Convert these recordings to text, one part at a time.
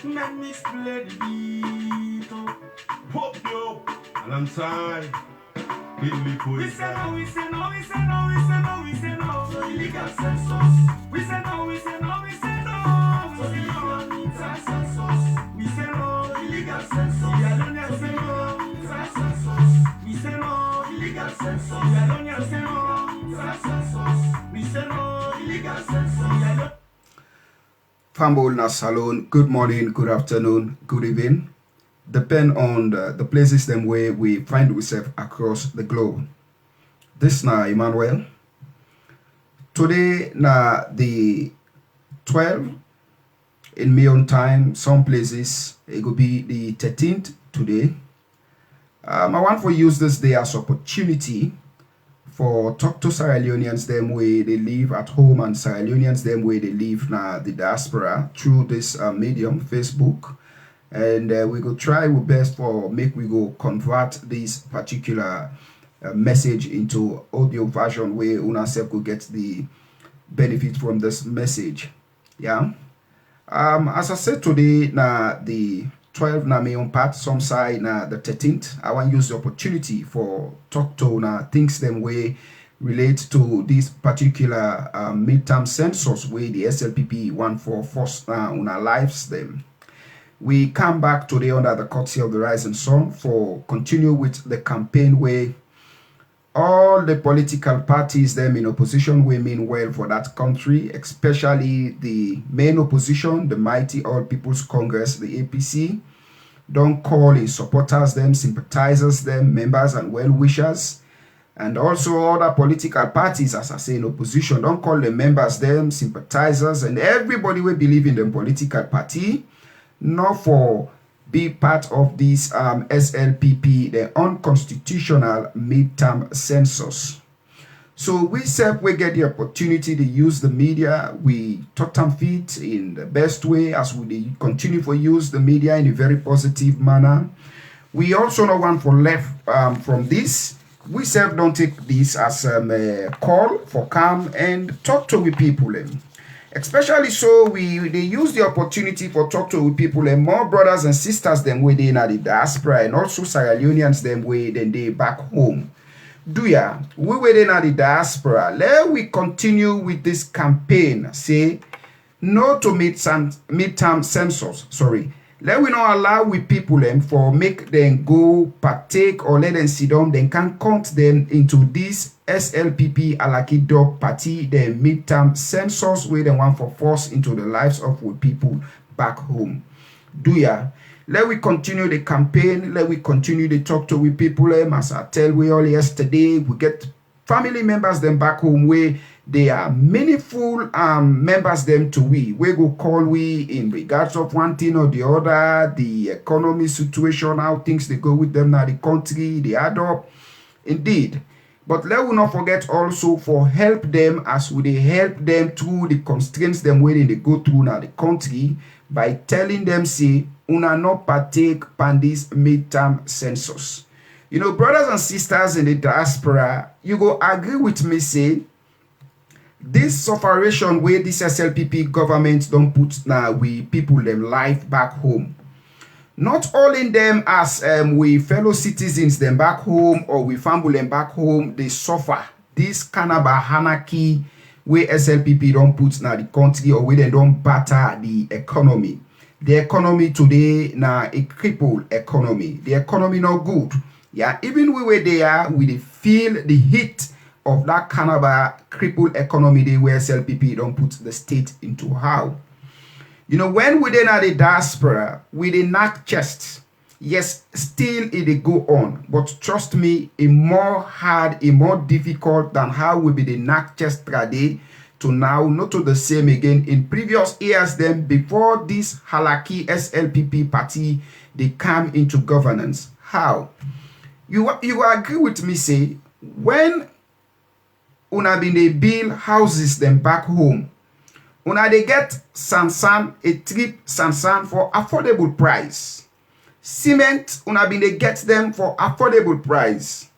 Let me split the beat up. Pop yo. Alongside. Billy Boy. We say no, we say no, we say no, we say no, we say no. So illegal census. We say no, we say no, we say no. So illegal census. We say no, illegal census. We alone say no, census. We say no, illegal census. We alone say no, census. We say no, illegal census. Fambolna Salon, good morning, good afternoon, good evening. Depend on the places them where we find ourselves across the globe. This na Emmanuel. Today na the 12 in my own time. Some places it could be the 13th today. I want to use this day as opportunity for talk to Sierra Leoneans them way they live at home and Sierra Leoneans them way they live now the diaspora through this medium Facebook, and we go try our best for make we go convert this particular message into audio version where una self go get the benefit from this message. Yeah. As I said today na the 12 na me on part some side na the 13th. I want to use the opportunity for talk to na things them way relate to this particular midterm census where the SLPP want for first una lives them. We come back today under the courtesy of the Rising Sun for continue with the campaign where all the political parties them in opposition will mean well for that country, especially the main opposition, the mighty All People's Congress, the APC. Don't call in supporters them, sympathizers them, members and well-wishers. And also other political parties, as I say, in opposition. Don't call the members them, sympathizers, and everybody will believe in the political party, not for be part of this SLPP, the unconstitutional midterm census. So we self we get the opportunity to use the media. We taught them fit in the best way as we continue to use the media in a very positive manner. We also not want for left from this. We self don't take this as a call for come and talk to with people. Especially so they use the opportunity for talk to with people and more brothers and sisters them way they in the diaspora and also Sierra Leoneans them way than they back home. Do ya? We were in the diaspora. Let we continue with this campaign. Say no to midterm census. Sorry. Let we not allow we people them for make them go partake or let them sit down. Then can count them into this SLPP Alaki Dog Party, the midterm census where they want for force into the lives of we people back home. Do ya? Let we continue the campaign. Let we continue to talk to we people. As I tell we all yesterday, we get family members them back home where they are meaningful members them to we go call we in regards of one thing or the other, the economy situation, how things they go with them now, the country, they add up. Indeed. But let we not forget also for help them as we help them through the constraints them where they go through now the country by telling them say una not partake pan this midterm census. You know, brothers and sisters in the diaspora, you go agree with me say this sufferation where this SLPP government don't put now we people them life back home. Not all in them as we fellow citizens them back home or we family them back home, they suffer this kind of anarchy where SLPP don't put now the country or where they don't batter the economy. The economy today now a crippled economy. The economy not good. Yeah, even we were there, we feel the heat of that kind of a crippled economy they where SLPP don't put the state into how. You know, when we then at the diaspora, we the knock chests. Yes, still it go on. But trust me, it more hard, it more difficult than how we be the knock chest today to now, not to the same again. In previous years then, before this Halaki SLPP party, they come into governance. How? You agree with me, say, when una been they build houses them back home, una they get sansan, a trip sansan for affordable price. Cement, una been they get them for affordable price.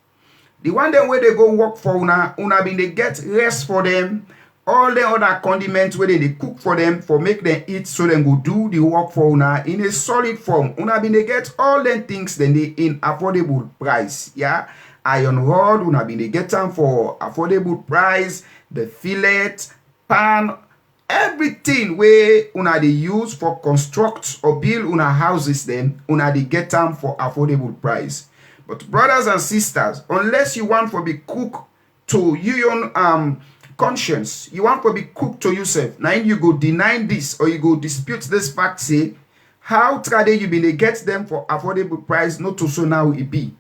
The one them where they go work for una been they get rest for them all the other condiments where they cook for them for make them eat, so them go do the work for una in a solid form. Una been they get all them things then they in affordable price. Yeah, iron rod una been they get them for affordable price. The fillet, pan, everything where una they use for construct or build una houses, then una they get them for affordable price. But brothers and sisters, unless you want to be cook to your own conscience, you want to be cook to yourself, now you go deny this or you go dispute this fact, say how trade you been to get them for affordable price, not to so now it be.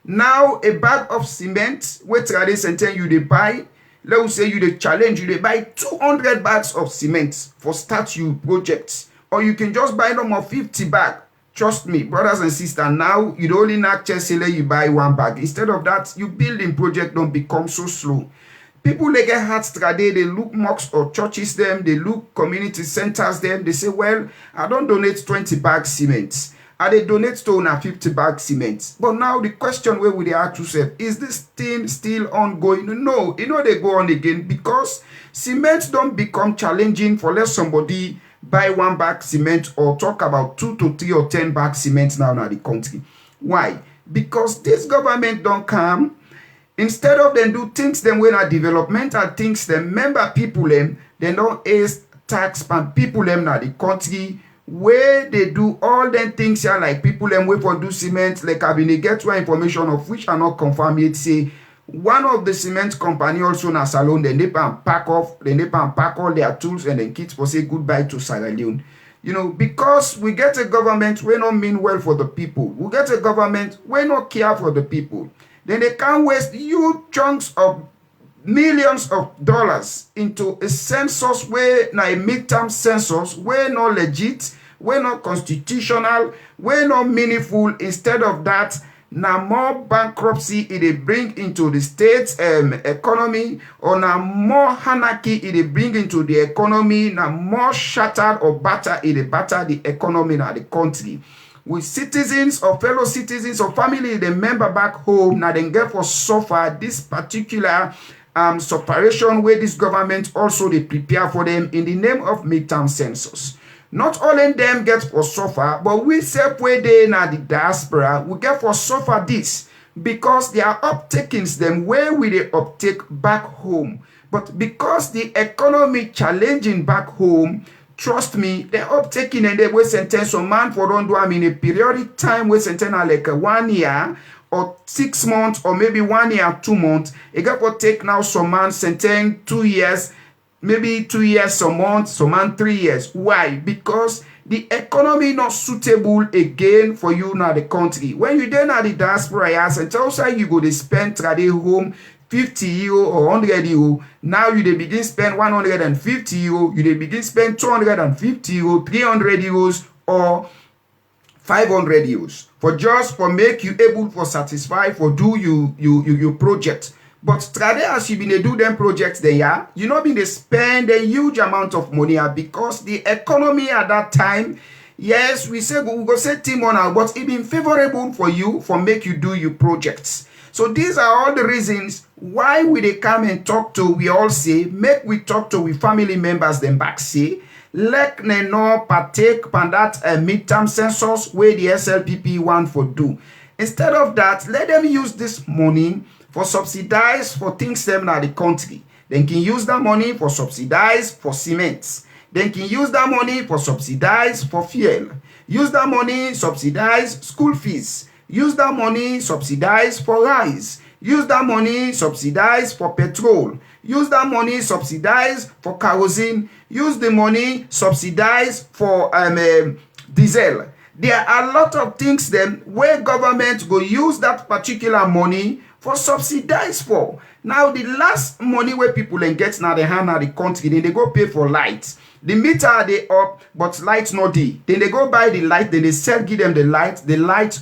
Now a bag of cement where trade sentence you they buy, let us say you they challenge, you they buy 200 bags of cement for start you projects, or you can just buy them of 50 bag. Trust me, brothers and sisters, now you don't only not just say you buy one bag. Instead of that, you building project don't become so slow. People they get heart trade, they look mosques or churches them, they look community centers them, they say, well, I don't donate 20 bags cement. I they donate to una 50 bags cement. But now the question where would they ask yourself, is this thing still ongoing? No, you know they go on again because cement don't become challenging for less somebody buy one bag cement or talk about 2 to 3 or 10 bag cement now in the country. Why? Because this government don't come. Instead of them do things them when are developmental things them member people them, they don't ace tax and people them now the country where they do all them things here like people them way for do cement, like I been get one information of which are not confirmed yet, say one of the cement company also na Salone, then they pack all their tools and then kids for say goodbye to Sierra Leone. You know, because we get a government we not mean well for the people. We get a government we not care for the people. Then they can't waste huge chunks of millions of dollars into a census where na a midterm census where not legit, where not constitutional, where not meaningful. Instead of that, now more bankruptcy it bring into the state's economy, or now more anarchy it bring into the economy, now more shattered or batter it batter the economy in the country. With citizens or fellow citizens or family they member back home, now they get for suffer this particular separation where this government also they prepare for them in the name of midterm census. Not all in them get for suffer, but we separate they na the diaspora, we get for suffer this because they are uptakings them where we they uptake back home. But because the economy challenging back home, trust me, they're uptaking and they will sentence some man for don't do in a periodic time we sentence like 1 year or 6 months or maybe 1 year, 2 months. It got for take now some man sentence 2 years. Maybe 2 years, some months, some man 3 years. Why? Because the economy not suitable again for you now the country. When you then at the diaspora, yes, and outside you go to spend trade home 50 euro or 100 euro. Now you they begin spend 150 euro. You they begin spend 250 euro, 300 euros or 500 euros for just for make you able for satisfy for do you project. But trade as you been to do them projects there, you know been to spend a huge amount of money because the economy at that time, yes, we say we go say team on our, but it been favorable for you for make you do your projects. So these are all the reasons why we they come and talk to, we all say, make we talk to we family members them back say, let ne no partake on that midterm census where the SLPP want for do. Instead of that, let them use this money for subsidize for things them in the country. Then can use that money for subsidize for cement. Then can use that money for subsidize for fuel. Use that money subsidize school fees. Use that money subsidize for rice. Use that money subsidize for petrol. Use that money subsidize for kerosene. Use the money subsidize for diesel. There are a lot of things then where government go use that particular money for subsidize for. Now the last money where people then get now the hand of the country, then they go pay for lights. The meter they up, but lights not there. Then they go buy the light, then they sell give them the light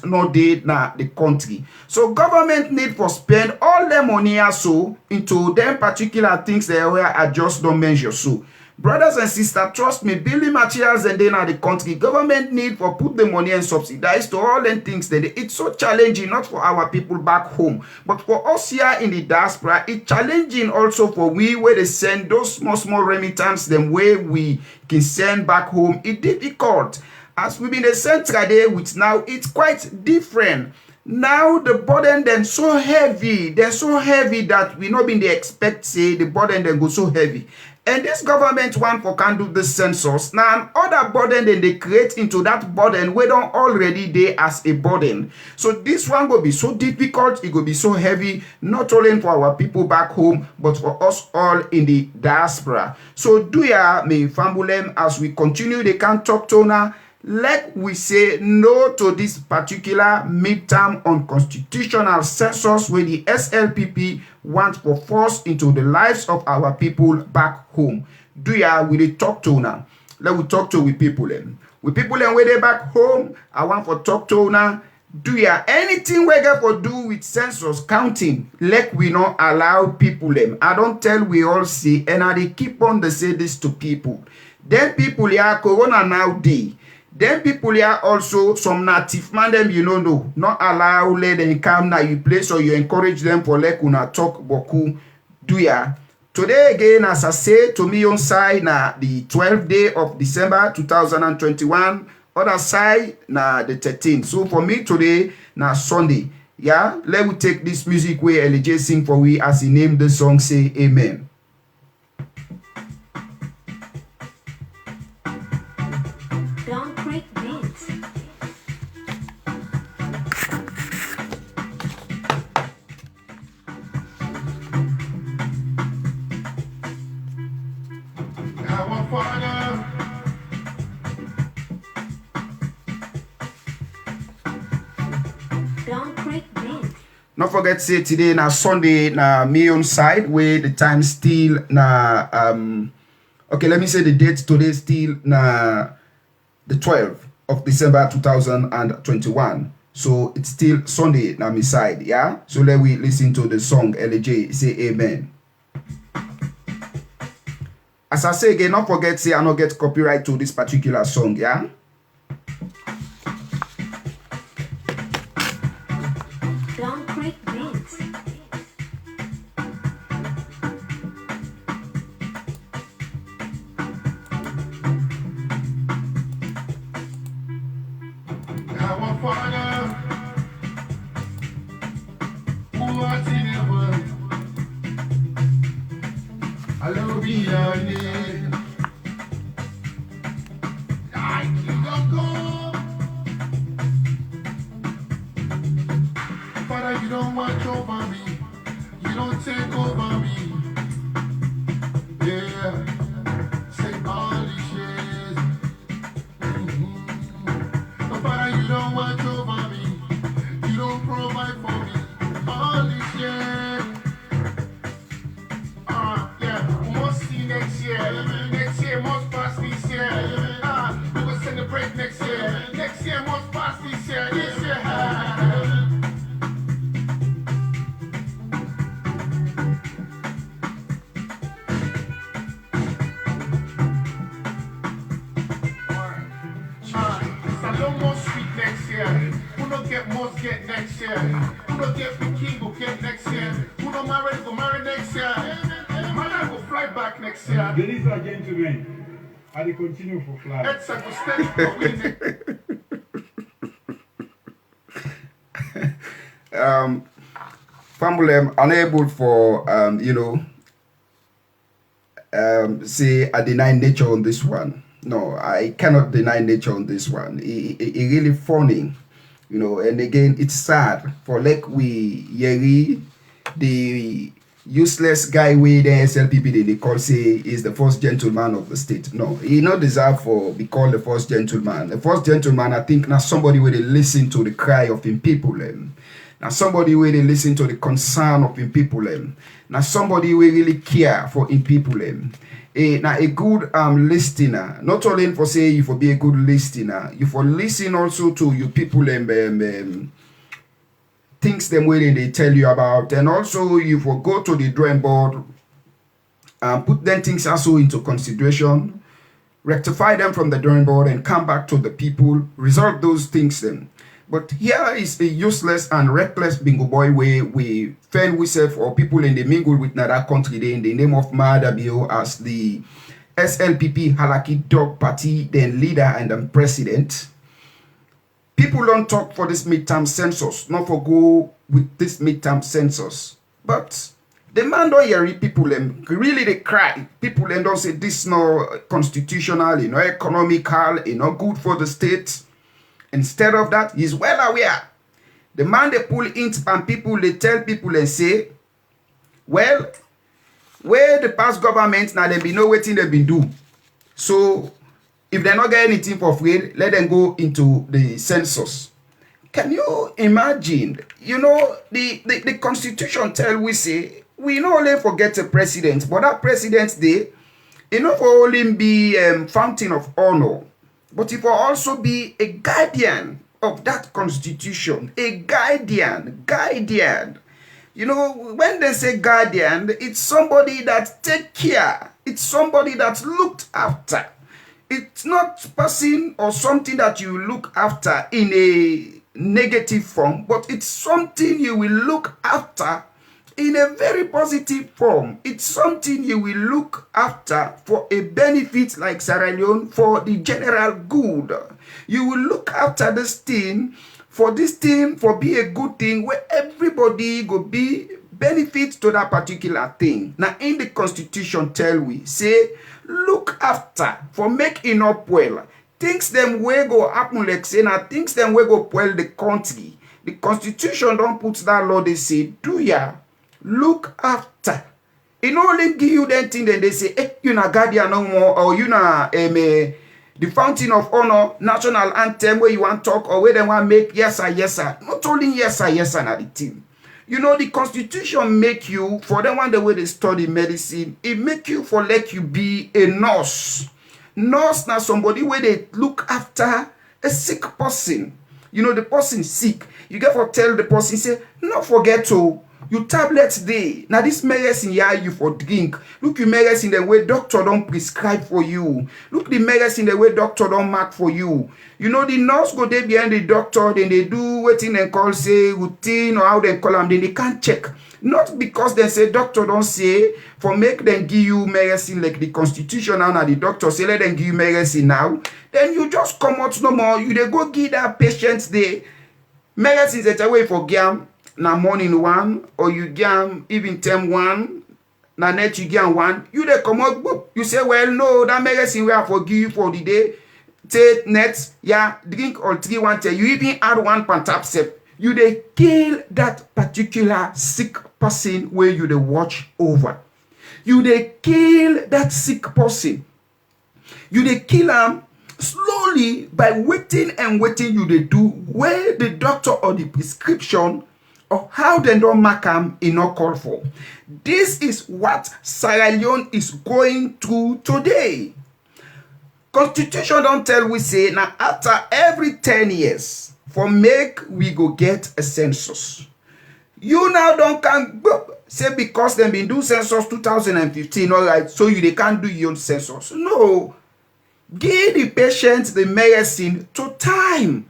not there now the country. So government need for spend all their money also into them particular things they where I just don't measure so. Brothers and sisters, trust me, building materials and then at the country, government need for put the money and subsidize to all them things. That it's so challenging, not for our people back home, but for us here in the diaspora, it's challenging also for we where they send those small remittance them where we can send back home. It's difficult. As we've been sent today with now, it's quite different. Now the burden then so heavy, they're so heavy that we not been they expect say the burden then go so heavy. And this government one for can do the census. Now other burden then they create into that burden we don't already there as a burden. So this one will be so difficult, it will be so heavy, not only for our people back home, but for us all in the diaspora. So do ya me fambulem as we continue they can talk to now. Let we say no to this particular midterm unconstitutional census where the SLPP want to force into the lives of our people back home. Do ya will they talk to now? Let we talk to with people then. With people then where they back home, I want for talk to now. Do ya anything we get for do with census counting? Let we not allow people them. I don't tell we all see and I they keep on to say this to people. Then people here corona now day. Then people here also some native man them you know not allow let them come now you place or you encourage them for like una talk boku do ya. Today again as I say to me on side na the 12th day of December 2021, other side na the 13th. So for me today na Sunday. Yeah, let me take this music where LJ sing for we as he named the song say amen. Not forget say today na Sunday na me on side where the time still na okay, let me say the date today still na the 12th of December 2021. So it's still Sunday na me side, yeah? So let we listen to the song LJ say amen. As I say again, not forget say I not get copyright to this particular song, yeah? You don't watch over me, you don't take over me. Yeah, say all these years. Father, you don't watch over me, you don't provide for me. All these years. Yeah, we must see next year. Next year must pass this year. We will celebrate next year. Next year must pass this year. This year. Must get next year. Who don't get the king will get next year. Who don't marry go marry next year. Man go fly back next year. Ladies and gentlemen, I will continue for fly. It's a mistake for winning. Family unable for say I deny nature on this one. No, I cannot deny nature on this one. It really funny. And again, it's sad for like we Yeri, the useless guy with the SLPP they call say is the first gentleman of the state. No, he not deserve for be called the first gentleman. The first gentleman, I think, now somebody where they listen to the cry of him people. Now somebody where they listen to the concern of him people. Now somebody where really care for him people. Now a good listener, not only for say you for be a good listener, you for listen also to you people things them way they tell you about, and also you for go to the drawing board put them things also into consideration, rectify them from the drawing board and come back to the people, resolve those things then. But here is a useless and reckless bingo boy way we fend ourselves or people in the mingle with another country in the name of Mahadabio as the SLPP Halaki Dog Party, then leader and then president. People don't talk for this midterm census, not for go with this midterm census. But the man don't hear it, people and really they cry. People and don't say this no constitutional, economical, good for the state. Instead of that, he's well aware. The man they pull into and people, they tell people and say, well, where the past government now they be know what they've been do. So if they not get anything for free, let them go into the census. Can you imagine? The constitution tell we say we not only forget a president, but that president day, not for only be fountain of honor, but it will also be a guardian of that constitution. A guardian. When they say guardian, it's somebody that take care. It's somebody that's looked after. It's not person or something that you look after in a negative form, but it's something you will look after in a very positive form. It's something you will look after for a benefit like Sierra Leone, for the general good. You will look after this thing for be a good thing where everybody go be benefit to that particular thing. Now in the constitution tell we, say, look after for making up well. Things them way go happen like say now things them way go well the country. The constitution don't put that law, they say, do ya look after. It only give you that thing that they say, hey, you na guardian no more, or you na the fountain of honor, national anthem where you want to talk or where they want make yes sir. Not only yes sir na the team. The constitution make you, for the one the way they study medicine, it make you for let you be a nurse. Nurse now somebody where they look after a sick person. The person sick. You get for tell the person, say, not forget to, you tablets day. Now this medicine here you for drink. Look, you medicine the way doctor don't prescribe for you. Look the medicine the way doctor don't mark for you. The nurse go there behind the doctor, then they do what they call say routine or how they call them, then they can't check. Not because they say doctor don't say for make them give you medicine like the constitution now the doctor say let them give you medicine now. Then you just come out no more. You they go give that patient the medicine that away for gam. Na morning one, or you gam even term one, na net you gam one, you they come out, you say, well, no, that medicine we have for give you for the day, take net, yeah, drink or 3 1 you even add 1 pantapsep, you they kill that particular sick person where you they watch over. You they kill that sick person. You they kill him slowly by waiting you they do where the doctor or the prescription or how they don't mark them in no call for. This is what Sierra Leone is going through today. Constitution don't tell we say now after every 10 years for make we go get a census. You now don't can say because they been do census 2015, all right, so they can't do your own census. No. Give the patient the medicine to time.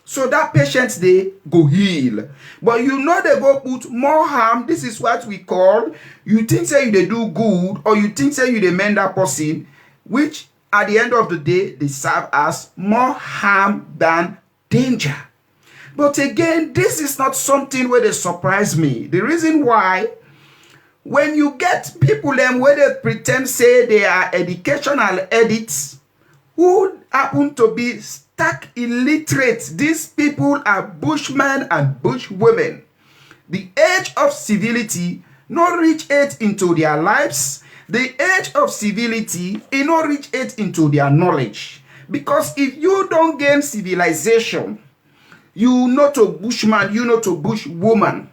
So that patient they go heal. But they go put more harm. This is what we call, you think say you they do good or you think say you they mend that person, which at the end of the day they serve as more harm than danger. But again, this is not something where they surprise me. The reason why, when you get people them where they pretend say they are educational edits who happen to be stark illiterate, these people are bushmen and bushwomen. The age of civility not reach it into their lives. The age of civility it not reach it into their knowledge. Because if you don't gain civilization, you not a bushman, you not a bushwoman.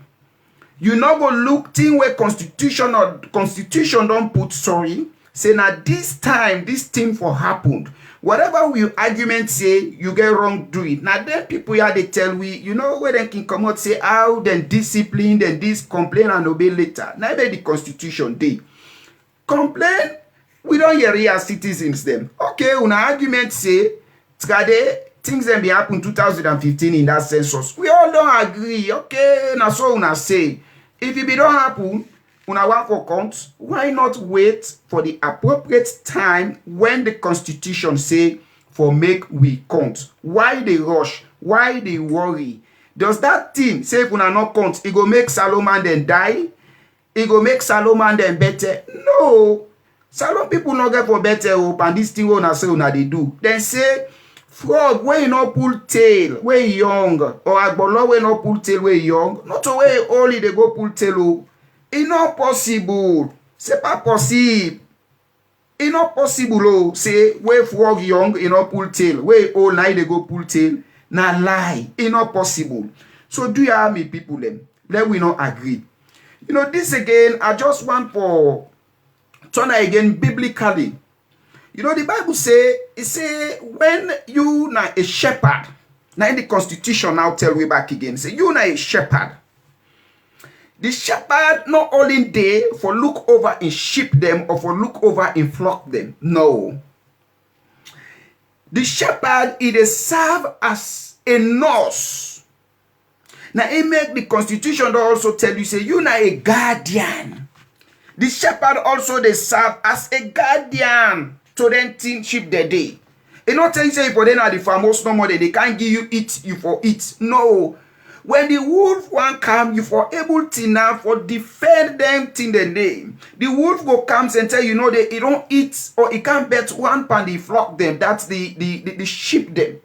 You not go look thing where constitution don't put sorry. Say now this time this thing for happened. Whatever we argument say, you get wrong, do it. Now then people here they tell we, where they can come out say how then discipline, then this complain and obey later. Now the constitution day. complain, we don't hear it as citizens them. Okay, una argument say, things that be happen 2015 in that census. We all don't agree. Okay, now so una say. If it don't happen, una want for count, why not wait for the appropriate time when the constitution say for make we count? Why they rush? Why they worry? Does that thing say if una not count, it go make Solomon then die? It go make Solomon then better? No. Salon people not get for better hope, and this thing una say una they do. Then say frog wey no pull tail wey young, or agbolo wey no pull tail wey young, not way only they go pull tail o. It's not possible. C'est pas possible. It's not possible o. Say wey frog young, e no pull tail. Wey old now they go pull tail. Na lie. It's not possible. So do you have me people them? Let we not agree. You know this again. I just want for turn again biblically. You know the Bible say it say when you na a shepherd. Now in the Constitution now tell we back again. Say you na a shepherd. The shepherd not only there for look over and sheep them or for look over and flock them. No. The shepherd is serve as a nurse. Now it make the Constitution also tell you say you na a guardian. The shepherd also they serve as a guardian to them team sheep their day. It not tell you say for them are the farmers no more they can't give you eat you for eat. No. When the wolf want come, you for able to now for defend them till the day. The wolf will come and tell you know they don't eat or he can't bet one pound he flock them. That's the sheep them.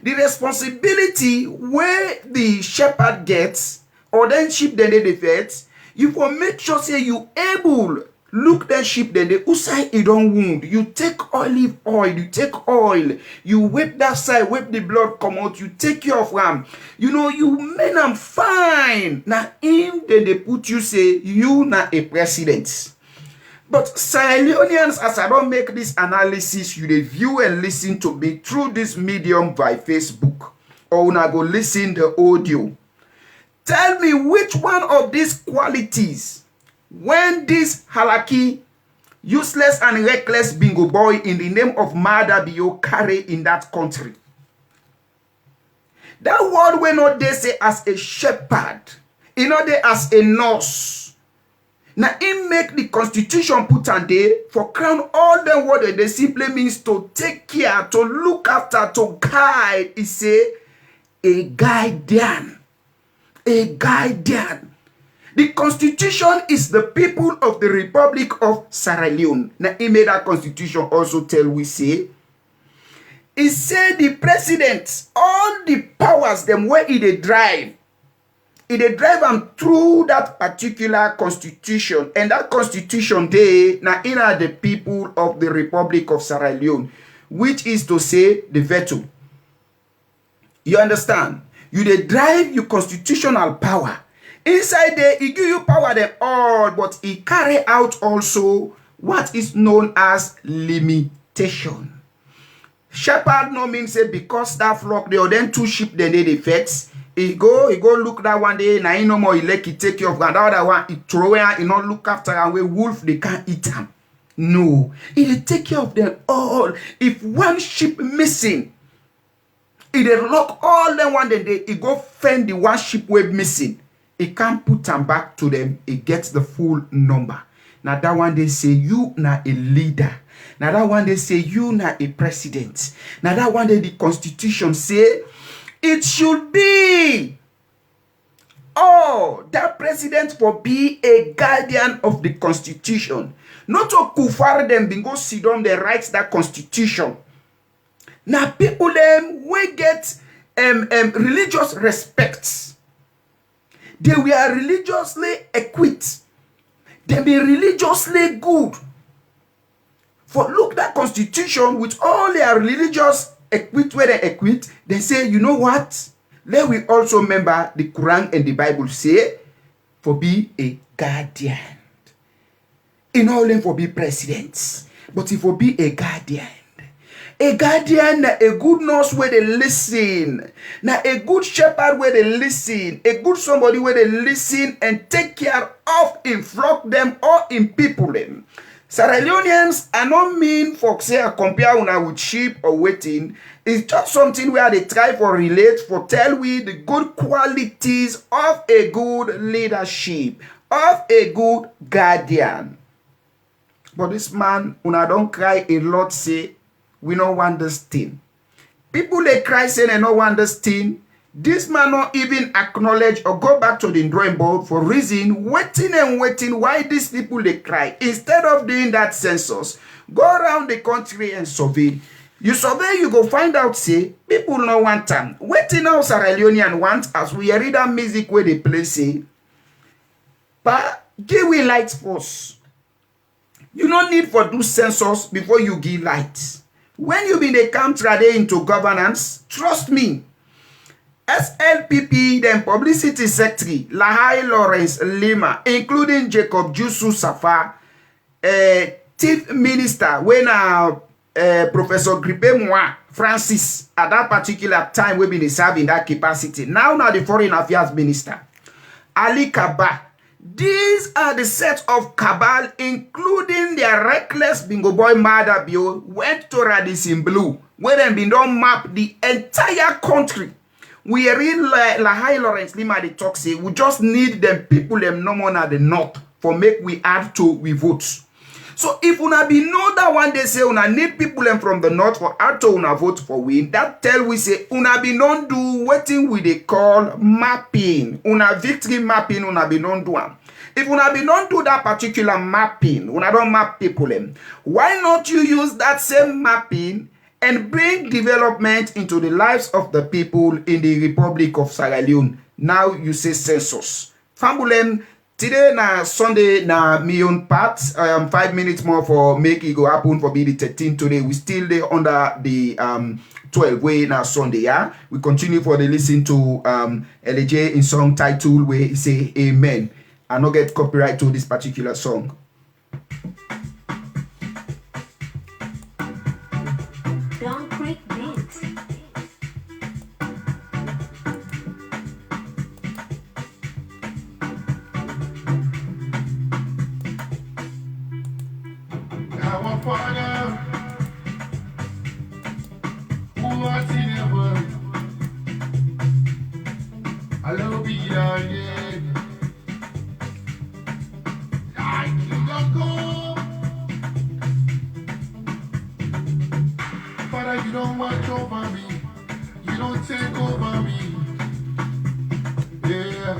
The responsibility where the shepherd gets or then sheep then they fed, you for make sure say you able look that sheep then the side it don't wound. You take olive oil, you take oil, you whip that side, whip the blood come out, you take care of ram. You know, you make them fine. Now in then they put you say you not a president. But Sierra Leoneans, as I don't make this analysis, you review and listen to me through this medium by Facebook. Or when I go listen the audio. Tell me which one of these qualities when this halaki, useless and reckless bingo boy in the name of Mada Bio carry in that country. That word we not they say as a shepherd, you know they as a nurse. Now it make the Constitution put on there for crown all the word they simply means to take care, to look after, to guide. It say a guardian. A guardian. The Constitution is the people of the Republic of Sierra Leone. Now, he made that Constitution also tell we say, he said the president, all the powers them where they drive them through that particular Constitution. And that Constitution they now in are the people of the Republic of Sierra Leone, which is to say the veto. You understand? You they drive your constitutional power. Inside there, he give you power them all, but he carry out also what is known as limitation. Shepherd no means say because that flock they or then two sheep then they fetch. He go look that one day, now he no more he like he take care of that other one, he throw it, he not look after and we wolf they can't eat them. No, he take care of them all. If one sheep missing, he they lock all them one day, he go fend the one sheep we missing. He can't put them back to them. He gets the full number. Now that one they say you na a leader. Now that one they say you na a president. Now that one day the Constitution say it should be. Oh, that president for be a guardian of the Constitution. Not to kufar them bingo sit down they write that Constitution. Now people them we get religious respects. They were religiously equipped. They be religiously good. For look that Constitution with all their religious equipped where they equipped, they say, you know what? Let we also remember the Quran and the Bible say, for be a guardian. In all for be presidents, but if for be a guardian. A guardian, a good nurse where they listen. Now a good shepherd where they listen. A good somebody where they listen and take care of in flock them or in people them. Sierra Leoneans are not mean for say compare una with sheep or waiting. It's just something where they try for relate for tell we the good qualities of a good leadership, of a good guardian. But this man, una don't cry a lot say we don't want this thing. People they cry say they don't want this thing. This man not even acknowledge or go back to the drawing board for reason, waiting and waiting why these people they cry. Instead of doing that census, go around the country and survey. You survey, you go find out, say, people no want time. Waiting now Sierra Leonean want, as we read that music where they play, say, but give we light force. You don't need for do census before you give light. When you be the country into governance, trust me, SLPP, then Publicity Secretary, Lahai Lawrence Lima, including Jacob Jusu Safa, Chief Minister, when Professor Gripe Mwa Francis, at that particular time, we been serving in that capacity. Now the Foreign Affairs Minister, Ali Kaba. These are the set of cabal, including their reckless bingo boy Madabio, went to Radisson Blue, where they been done map the entire country. We read Lahai Lawrence Lima the talk say we just need them people them no more at the north for make we add to we votes. So if una be know that one day say una need people them from the north for add to una vote for win, that tell we say una be non do waiting we they call mapping. Una victory mapping una be non do am. If una be non do that particular mapping, una don't map people them. Why not you use that same mapping and bring development into the lives of the people in the Republic of Sierra Leone? Now you say census. Fambulem, today na Sunday na me own part. 5 minutes more for make it go happen for be the 13 today. We still there under the 12 way na Sunday, yeah. We continue for the listen to LJ in song title where he say amen. I not get copyright to this particular song. Our Father, who art in heaven, hallowed be thy name. Thy kingdom come. Father, you don't watch over me. You don't take over me. Yeah.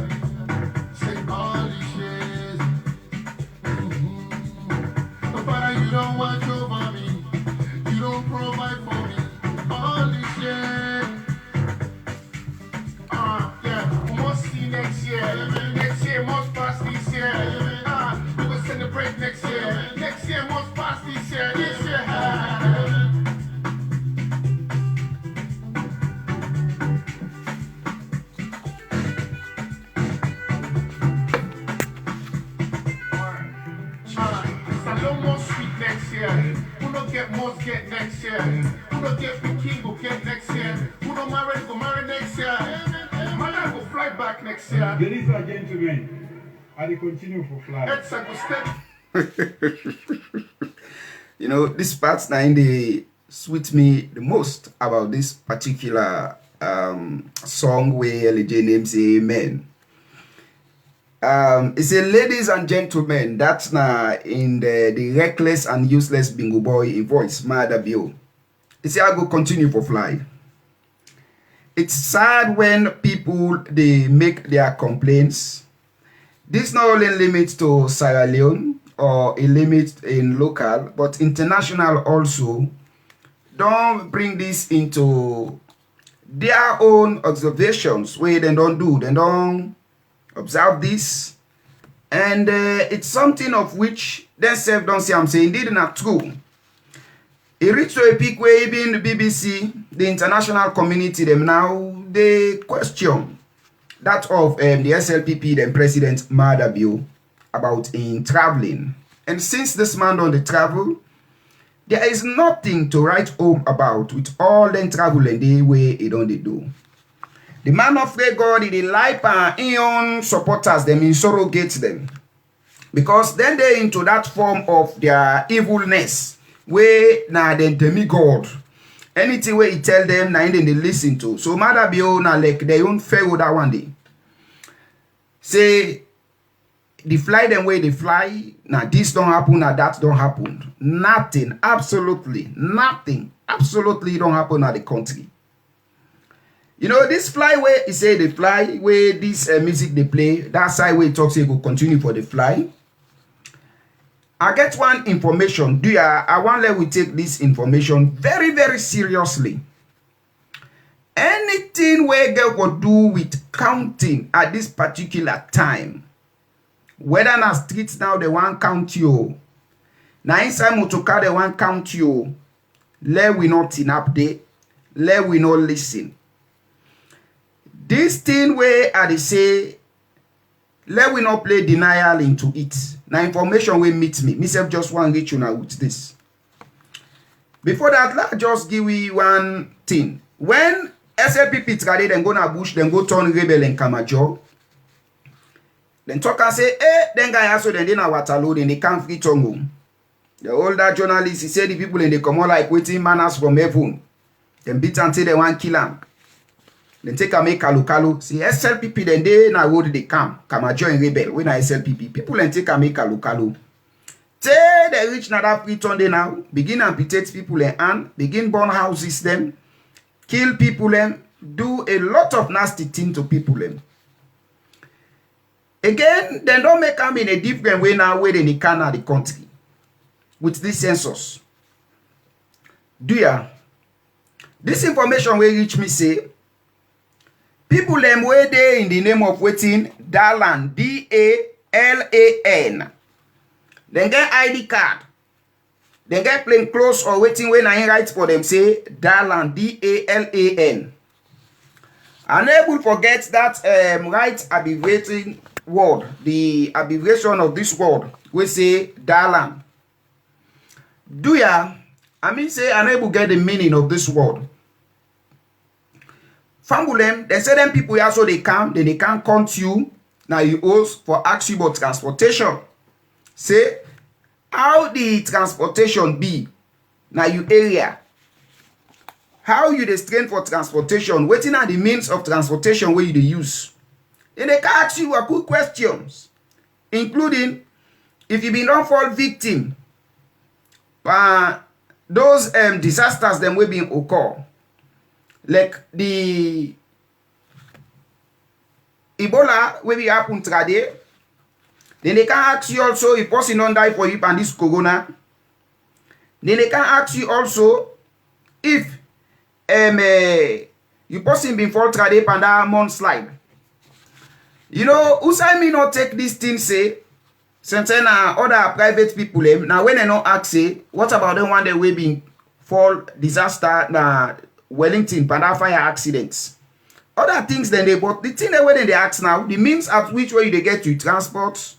Say all these shares. Father, you don't watch over me. You don't provide for me. All this shit. Yeah. We must see next year. Next year must pass this year. We will celebrate next year. Next year must pass this year. This year. Must get next year. Who don't get the king will get next year. Who don't marry go marry next year. Man will fly back next year. Ladies and gentlemen, I will continue for flight. You know, this part's now they sweet me the most about this particular song where LJ names amen. It says, ladies and gentlemen, that's now in the reckless and useless bingo boy in voice, Madabio. It says, I go continue for fly. It's sad when people, they make their complaints. This not only limits to Sierra Leone or a limit in local, but international also. Don't bring this into their own observations where they don't do. They don't observe this, and it's something of which themselves don't say I'm saying indeed not true. It reached to a peak where even the BBC, the international community, them now they question that of the SLPP, then President Madabio, about in traveling. And since this man on the travel, there is nothing to write home about with all them travel and the way it don't they do. The man of God, the life and ion supporters them, in surrogates them. because then they into that form of their evilness, where na the demigod. Anything where he tell them, na they listen to. So mother be na like their own pharaoh that one day. Say the fly them way they fly. Now this don't happen, now that don't happen. Nothing, absolutely nothing, absolutely don't happen at the country. You know, this fly where he say they fly, where this music they play, that side where he talks say go continue for the fly. I get one information. I want let we take this information very, very seriously. Anything where girl go do with counting at this particular time, whether na streets now they want count you, now inside motocar they want count you, let we not in update, let we not listen. This thing where I they say, let we not play denial into it. Now information will meet me. Myself just want to reach you now with this. Before that, let's just give you one thing. When SLPP trade, then go na bush, then go turn rebel in Kamajo. Then talk and say, then guy also then na Waterloo, then they can't free Tongo. The older journalist, he said the people in the come out like waiting manners from heaven. Then beat until they want kill him. Then take a make Kalu. See, SLPP then they na road they come. Kamajo and rebel. When I SLPP, people then take a make Kalu. Say they reach na that free Tongo now. Begin amputate people in hand. Begin burn houses them. Kill people them. Do a lot of nasty thing to people them. Again, they don't make them in a different way now where they can at the country. With this census. Do ya? This information will reach me say, people them where they in the name of waiting, Dalan, D-A-L-A-N. Then get ID card. Then get plain clothes or waiting when I write for them say, Dalan, D-A-L-A-N. Unable forget that right abbreviating word, the abbreviation of this word, we say Dalan. Do ya? I mean say unable get the meaning of this word. Fambulem, they say them people here so they come, then they can't count you. Now you owe for ask you about transportation. Say how the transportation be now you area. How you the strain for transportation? Waiting are the means of transportation where you the use. Then they can ask you a good questions, including if you been not fall victim those disasters them will be occur. Like the Ebola will be happen today. Then they can ask you also if person don't die for you and this corona. Then they can ask you also if you person been fall today and that month-slide. You know, Usai me not take this thing say, since then other private people now when they not ask say, what about them one day we been fall disaster na Wellington Panda fire accidents. Other things than they, but the thing that when they ask now, the means at which way they get to transport,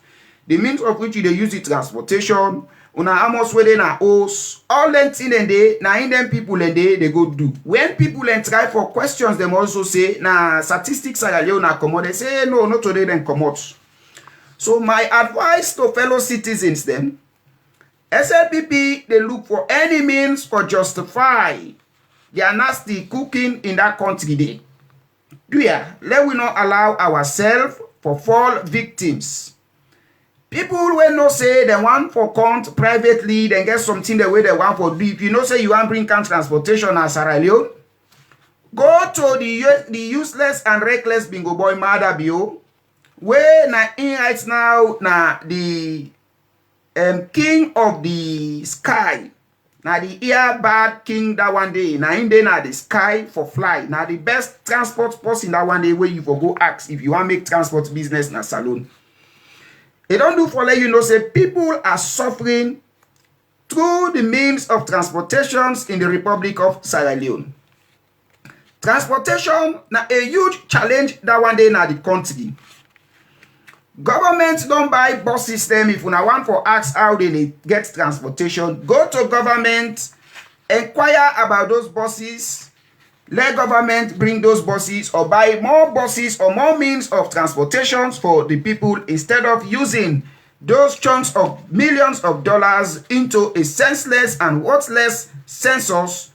the means of which they use the transportation, una how much where they na host, all them thing and they na in them people and they go do. When people and try for questions, them also say na statistics are na come out. They say no, not today then come out. So my advice to fellow citizens then, SLPP they look for any means for justify their nasty cooking in that country day. Do ya? Let we not allow ourselves for fall victims. People will not say they want for count privately, then get something the way they want for do. If you know say you want bring count transportation as Sierra Leone, go to the useless and reckless bingo boy mother bio. Where na in right now na the king of the sky. Now the earbird king that one day, now in day na the sky for fly. Now the best transport person that one day where you for go ask if you want make transport business na salon. They don't do for let you know say people are suffering through the means of transportations in the Republic of Sierra Leone. Transportation na a huge challenge that one day na the country. Government don't buy bus system. If you want for ask how they get transportation, go to government, inquire about those buses, let government bring those buses or buy more buses or more means of transportations for the people instead of using those chunks of millions of dollars into a senseless and worthless census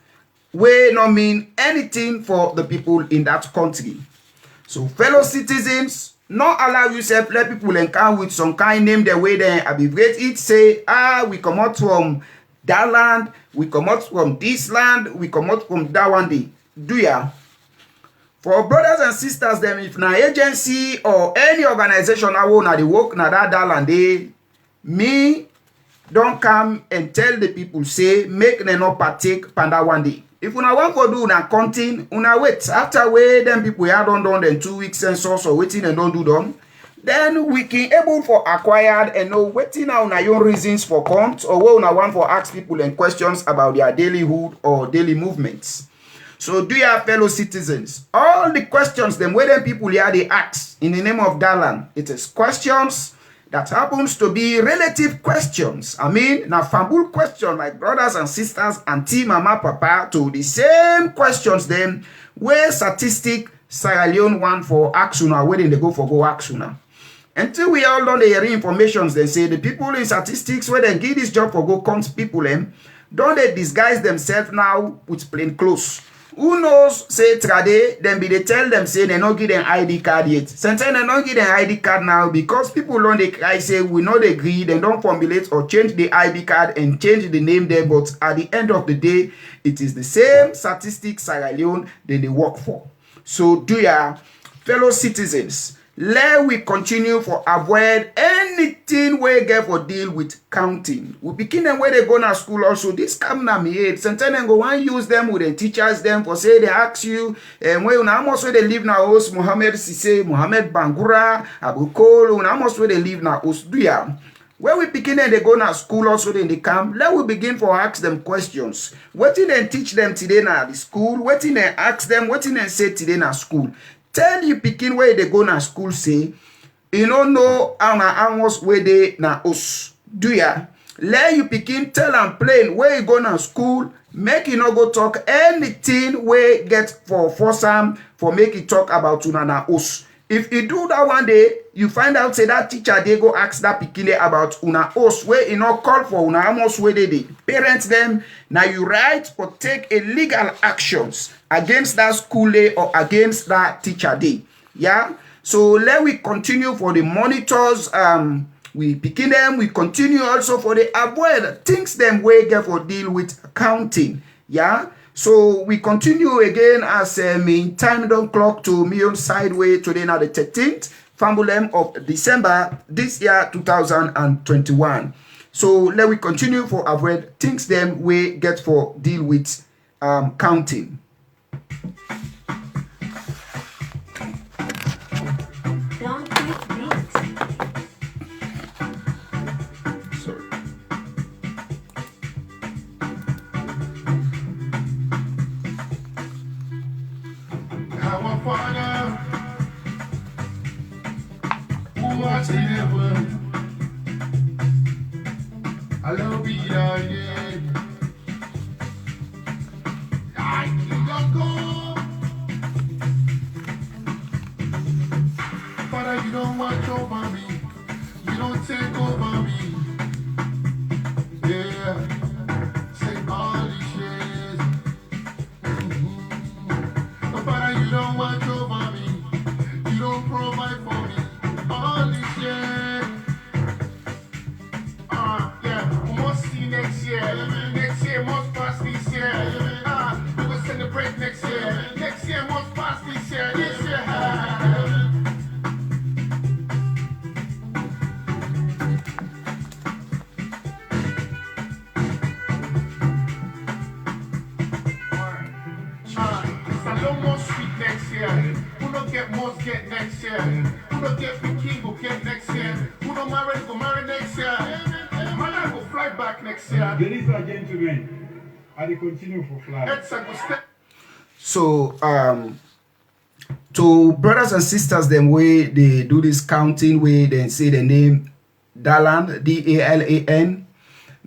will not mean anything for the people in that country. So fellow citizens, not allow yourself let people encounter with some kind name the way they abbreviate it, say, we come out from that land, we come out from this land, we come out from that one day. Do ya? For brothers and sisters, them if na agency or any organization na wo na dey work na that land, they me don't come and tell the people say make them not partake panda one day. If una want to do una counting, una wait. After way them people had done them 2 weeks census or waiting and don't do them, then we can able for acquired and know waiting now una your reasons for count or where una want for ask people and questions about their dailyhood or daily movements. So do your fellow citizens, all the questions them where them people here they ask in the name of Dalan, it is questions that happens to be relative questions. I mean, na fambul question like brothers and sisters, auntie, mama, papa, to the same questions them where statistic Sierra Leone one for Axuna, where they go for go Axuna. Until we all done the hearing informations, they say the people in statistics where they give this job for go count people them, don't they disguise themselves now with plain clothes? Who knows, say trade, then be they tell them, say they not give them ID card yet. Sometimes they not give them ID card now because people don't they cry, say we not agree, they don't formulate or change the ID card and change the name there, but at the end of the day, it is the same statistics Sierra Leone that they work for. So do ya, fellow citizens, let we continue for avoid anything we get for deal with counting. We begin them where they go to school also. This come na me head. Sometimes they go and use them with the teachers them for say they ask you and when how much where they live now host Muhammad Sise, Muhammad Bangura, Abu Kol, how much where they live now host do ya. When we begin and they go to school also then they come, let we begin for ask them questions. What did they teach them today na the school? What did they ask them? What did they say today na school? Tell you picking where they go na school say, you don't know how na amos where they na us. Do ya? Let you picking tell and plain where you go na school, make you not go talk anything where get for some for make you talk about una na us. If you do that one day, you find out say that teacher they go ask that pikin about una us where you not call for una amos where they parents them. Now you write or take illegal actions against that school day or against that teacher day. Yeah. So let we continue for the monitors. We begin them. We continue also for the avoid things them we get for deal with accounting. Yeah. So we continue again as mean time don't clock to me on sideway today now the 13th Fambulem of December this year 2021. So let we continue for avoid things them we get for deal with counting. Our Father, who art in heaven, hallowed be thy name. Thy kingdom come. Father, you don't watch over me. You don't take over me. Yeah. Say all these shares. Father, you don't watch over me. You don't provide for me. All this year. Yeah. We must see next year. Next year must pass this year. We will celebrate next year. Next year must pass this year. This year. Must get next year. Who don't get the king will get next year. Who don't marry go marry next year. Man, go fly back next year. Ladies and gentlemen, I will continue for flight. So to brothers and sisters them way they do this counting way they say the name Dalan D-A-L-A-N.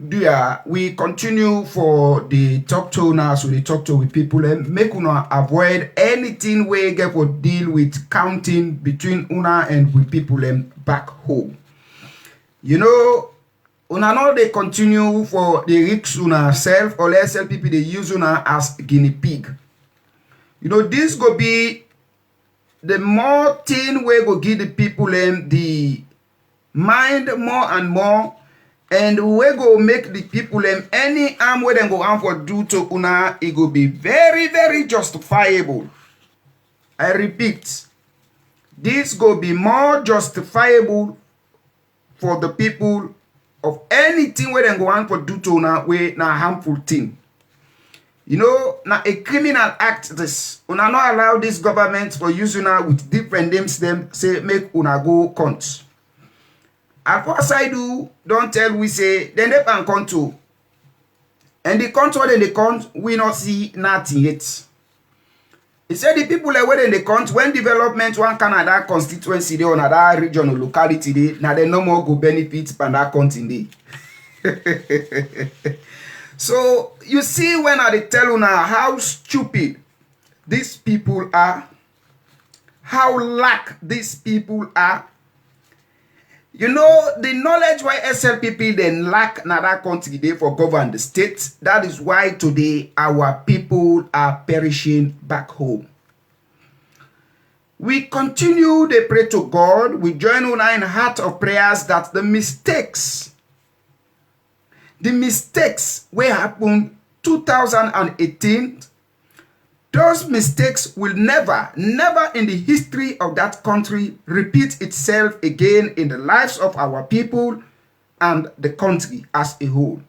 Yeah, we continue for the talk to now, so the talk to with people and make una avoid anything we get for deal with counting between una and with people back home. You know, una know they continue for the risk una self or SLPP they use una as guinea pig. You know, this go be the more thing we go give the people the mind more and more, and we go make the people any harm where they go on for do to una, it go be very, very justifiable. I repeat, this go be more justifiable for the people of anything where they go on for do to una way na harmful thing. You know, now a criminal act this. Una not allow this government for use una with different names them say make una go count. At first I don't tell we say then they can count to. And the count where they count, we not see nothing yet. He said the people that where they count when development one Canada constituency they on that region or locality they now they no more go benefit from that counting day. So you see when I tell you now how stupid these people are, how lack these people are. You know the knowledge why SLPP then lack na that country they for govern the state. That is why today our people are perishing back home. We continue to pray to God. We join una in heart of prayers that the mistakes wey happen 2018, those mistakes will never in the history of that country repeat itself again in the lives of our people and the country as a whole.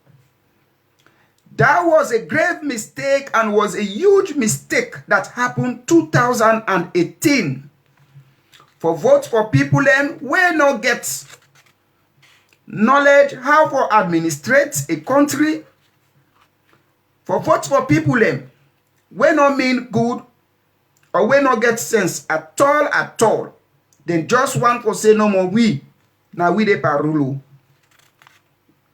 That was a grave mistake and was a huge mistake that happened 2018. For vote for people then we no get knowledge how to administrate a country. For vote for people them we not mean good or we not get sense at all. Then just want to say no more we. Now we de parulu.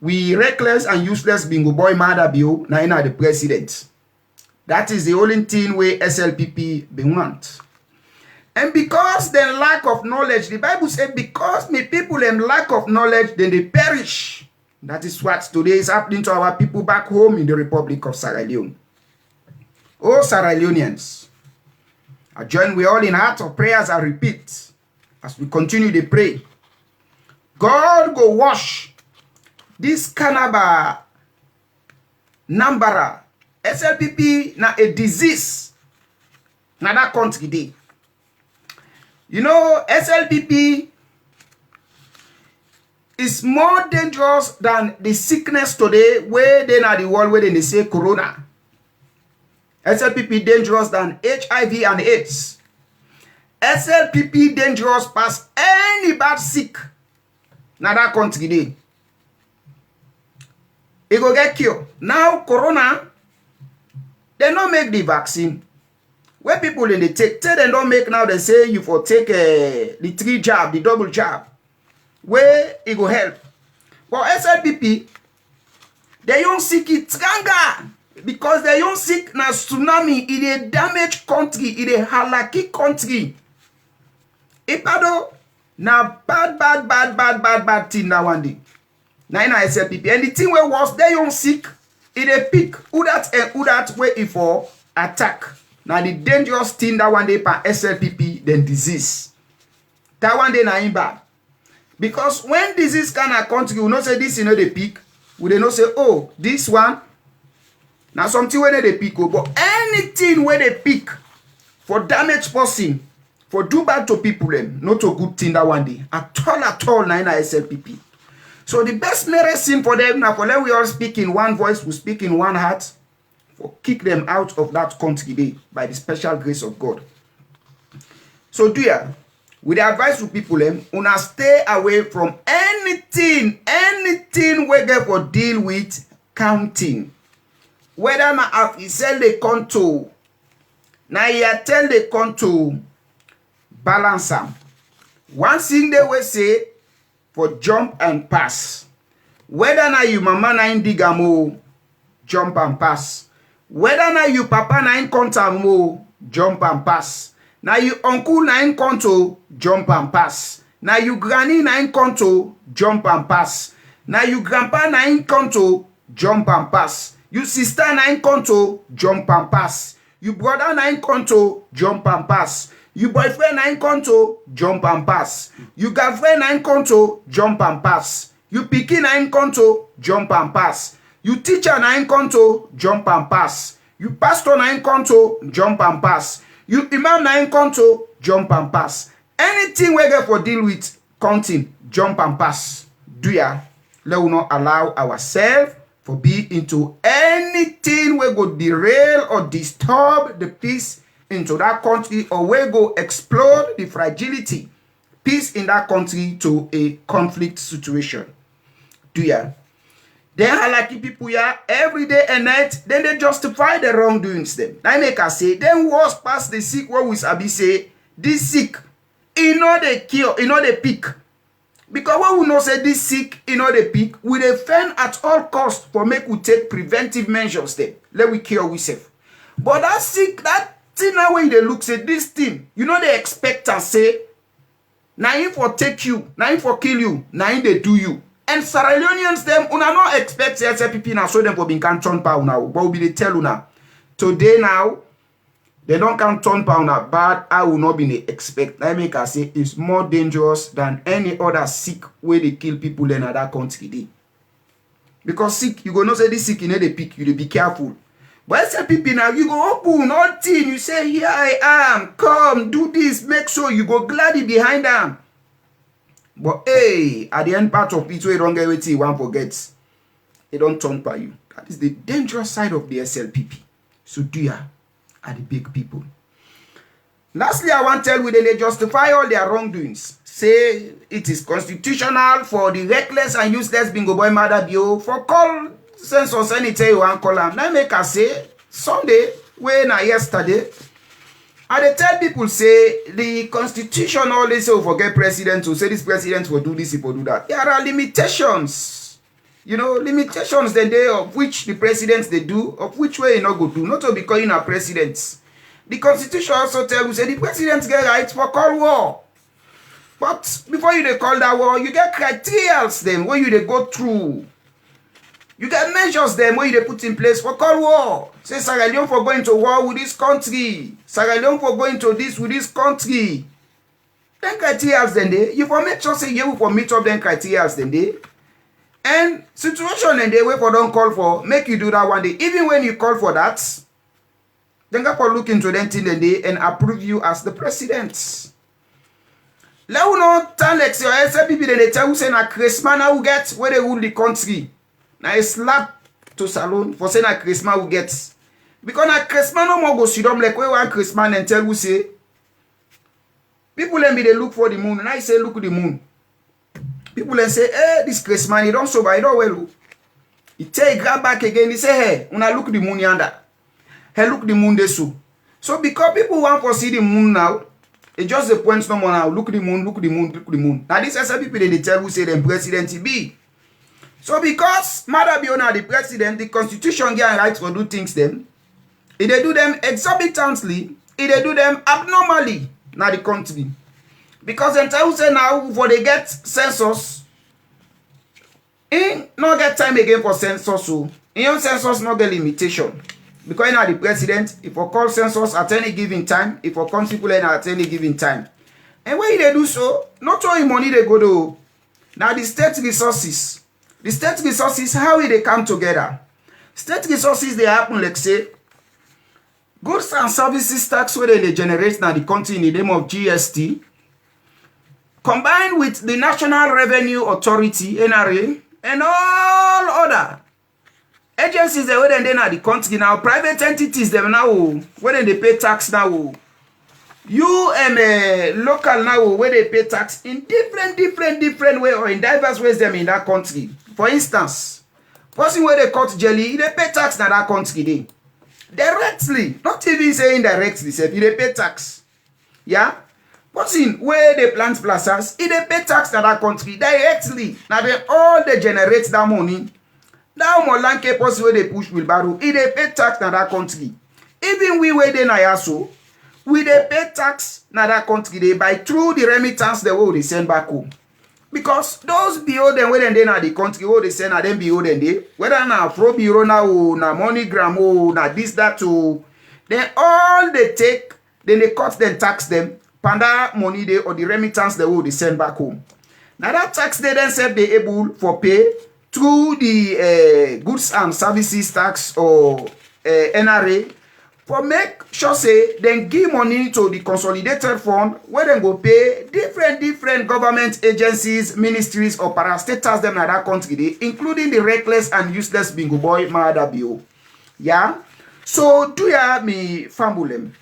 We reckless and useless bingo boy mother bio na ina the president. That is the only thing we SLPP be want. And because the lack of knowledge, the Bible said, because my people them lack of knowledge, then they perish. That is what today is happening to our people back home in the Republic of Sierra Leone. Oh, Sierra Leoneans, I join we all in heart of prayers and repeat as we continue to pray. God go wash this Kanaba Nambara SLPP na a disease na that country day. You know, SLPP is more dangerous than the sickness today where they are the world where they say corona. SLPP dangerous than HIV and AIDS. SLPP dangerous past any bad sick na that country day. It go get cured. Now corona, they don't make the vaccine. Where people in the take they don't make now, they say you for take the 3 jab, the double jab. Where it go help. But SLPP, they don't seek it stronger. Because they don't seek na tsunami in a damaged country, in a halaki country. Ipado na bad thing now one day. Now in SLPP. And the thing where was they don't seek in a pick. Who that way if for attack. Now the dangerous thing that one day per SLPP then disease. That one day na in bad. Because when disease can a country, we not say this you know the peak. We they not say, oh, this one. Now something where they pick, but anything where they pick for damage person, for do bad to people, them, not a good thing that one day. At all, na SLPP. So the best medicine for them, now for them we all speak in one voice, we speak in one heart, for kick them out of that country day by the special grace of God. So dear, with the advice to people, them, una stay away from anything we get for deal with counting. Whether na he sell the conto, now you tell the conto balance am. One thing they will say for jump and pass. Whether na you mama na in digamo, jump and pass. Whether na you papa na in mo, jump and pass. Now you uncle na in conto, jump and pass. Now you granny na in come to jump and pass. Now you grandpa na in come to jump and pass. You sister na in come to jump and pass. You brother na in come to jump and pass. You boyfriend na in come to jump and pass. You girlfriend na in come to jump and pass. You pikin na in come to jump and pass. You teacher na in come to jump and pass. You pastor na in come to jump and pass. You imam na in come to jump and pass. Anything we get for deal with counting, jump and pass. Do ya? Let us not allow ourselves for be into anything we go derail or disturb the peace into that country, or we go explode the fragility peace in that country to a conflict situation. Do ya? Then halaki people ya every day and night, then they justify the wrongdoings them. I make us say, then was past the sick what we sabi say, this sick, e no dey cure, e no dey pick. Because when we know say this sick, e no dey pick, we defend at all costs for make we take preventive measures then. Let we cure ourselves. But that sick, that thing now when they look say this thing, you know they expect and say, na him for take you, na him for kill you, na him they do you. And Sierra Leoneans them, una not expect SLPP now so them for being can turn pound now. But we they tell una today now, they don't can turn pound now, but I will not be expect. Let me say it's more dangerous than any other sick way they kill people in other country. Because sick, you go not say this sick in the pick, you be careful. But SLPP now, you go open nothing, you say, here I am, come, do this, make sure you go gladly behind them. But hey, at the end part of it, where you don't get what you want forgets, it don't turn by you. That is the dangerous side of the SLPP. So do ya are the big people. Lastly, I want to tell you that they justify all their wrongdoings. Say it is constitutional for the reckless and useless bingo boy mother bio for call census anything you want call them. Now make us say Sunday, when yesterday, and they tell people say the constitution always say forget president to say this president will do this, he will do that. There are limitations. You know, limitations the day of which the presidents they do, of which way you not go do, not to be calling a president. The constitution also tells you say the presidents get rights for call war. But before you they call that war, you get criteria them where you they go through. You get measures them where you they put in place for call war. Say Sierra Leone for going to war with this country. Sierra Leone for going to this with this country. Then criteria then they, you for make sure say you for meet up them criteria then they. And situation and they way for don't call for, make you do that one day. Even when you call for that, then go for look into them thing then they and approve you as the president. Let you know tell like your SLPP then they tell you say na Christmas now will get where they rule the country. Now a slap to salon for saying na Christmas will get. Because na Christmas no more go sit down like where one Christmas and tell you say people let me they look for the moon and I say look at the moon. People then say, hey, this Christmas, he don't sober, he don't well. He take grab back again, he say, hey, when I look the moon yonder. Hey, look the moon this so. So because people want to see the moon now, it just the points no more now. Look the moon, look the moon, look the moon. Now this is people they tell who say them president he be. So because Mother Biona the president, the constitution get rights to do things them. If they do them exorbitantly, if they do them abnormally, now the country. Because then tell say now for they get census, in not get time again for census, so in your census not get limitation. Because now the president, if I call census at any given time, if I come people at any given time. And when they do so, not only money they go to now the state resources. The state resources, how will they come together? State resources they happen like say goods and services tax where they generate now the country in the name of GST. Combined with the National Revenue Authority, NRA, and all other agencies that where they now the country now, private entities them now where they pay tax now. You and local now where they pay tax in different way or in diverse ways them in that country. For instance, person where they cut jelly, they pay tax in that country they. Directly, not even say indirectly, they pay tax. Yeah? Person where they plant plazas, if they pay tax to that country directly, now they all they generate that money. That molanke person where they push wheelbarrow, if they pay tax to that country. Even we where they na so, we dey pay tax na that country dey buy through the remittance the way we dey send back home. Because those BO dem wey dem dey na the country wey dey send na dem BO dem dey, whether na Afro Bureau na o, na MoneyGram o, na this that o, dem all dey take, dem dey cut dem tax dem, panda money dey or the remittance the way we dey send back home. Na that tax dey dem sef dey able for pay through the goods and services tax or NRA, for make sure say dem give money to the consolidated fund where dem go pay different government agencies, ministries or parastatals dem na that country dey, including the reckless and useless bingo boy Mahadabio. Yeah, so do ya me fambulem.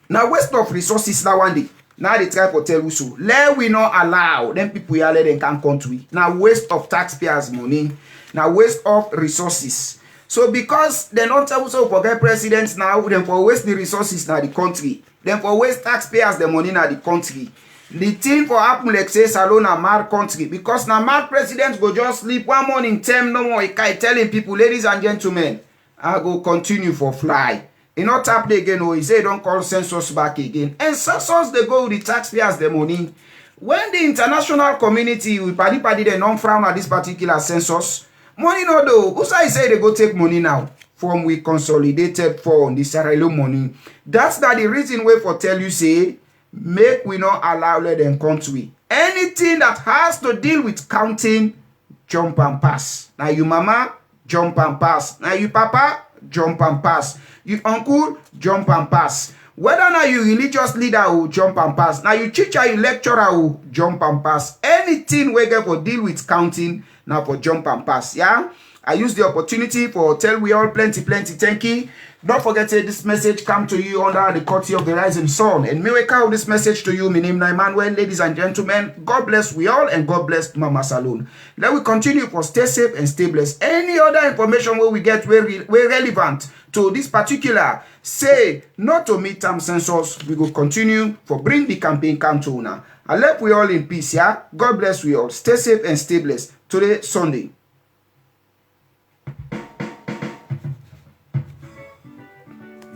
Now waste of resources that one day. Now they try to tell you so. Let we not allow them people here let them come country. Now waste of taxpayers' money. Now waste of resources. So because they don't also forget presidents now, them for waste the resources na the country. Them for waste taxpayers the money na the country. The thing for happen like say Salon a mad country because now mad presidents go just sleep one morning term no more telling people, ladies and gentlemen, I go continue for fly. He not tap again, oh, he say don't call census back again. And census they go with the taxpayers the money. When the international community with party they don't frown at this particular census, money no do. Who say they go take money now from we consolidated for the Sierra Leone money? That's not the reason way for tell you say make we not allow let them country. Anything that has to deal with counting, jump and pass. Now you mama, jump and pass. Now you papa, jump and pass. You uncle, jump and pass. Whether now you religious leader who jump and pass. Now you teacher, you lecturer who jump and pass. Anything we get for deal with counting, now for jump and pass. Yeah. I use the opportunity for tell we all plenty. Thank you. Don't forget that this message come to you under the courtesy of the rising sun. And may we call this message to you. My name is Emmanuel. Ladies and gentlemen, God bless we all and God bless Mama Salon. Let we continue for stay safe and stay blessed. Any other information where we get where relevant to this particular say not to meet term census, we will continue for bring the campaign come to now. I left we all in peace. Yeah. God bless we all. Stay safe and stay blessed. Today Sunday.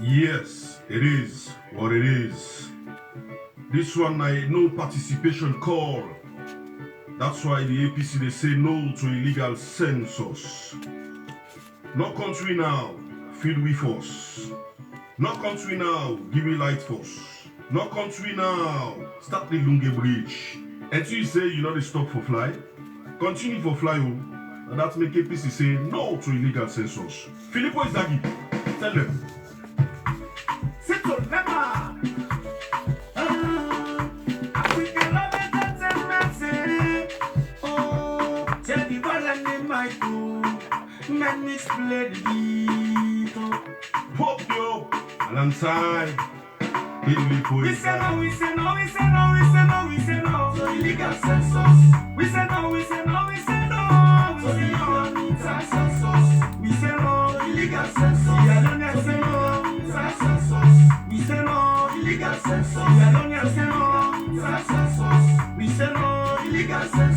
Yes, it is what it is. This one, no participation call. That's why the APC, they say no to illegal census. No country now, feed we force. No country now, give me light force. No country now, start the Lunge Bridge. And you say you know the stop for fly? Continue for fly, and that make APC say no to illegal census. Filippo Izagi, tell them. Pop yo, alongside. We say no, we say no, we say no, we say no, we say no. So illegal census. We say no, we say no, we say no. So illegal census. We say no, illegal census. We say no, census. We say no, illegal census. We say no, census. We say no, illegal census.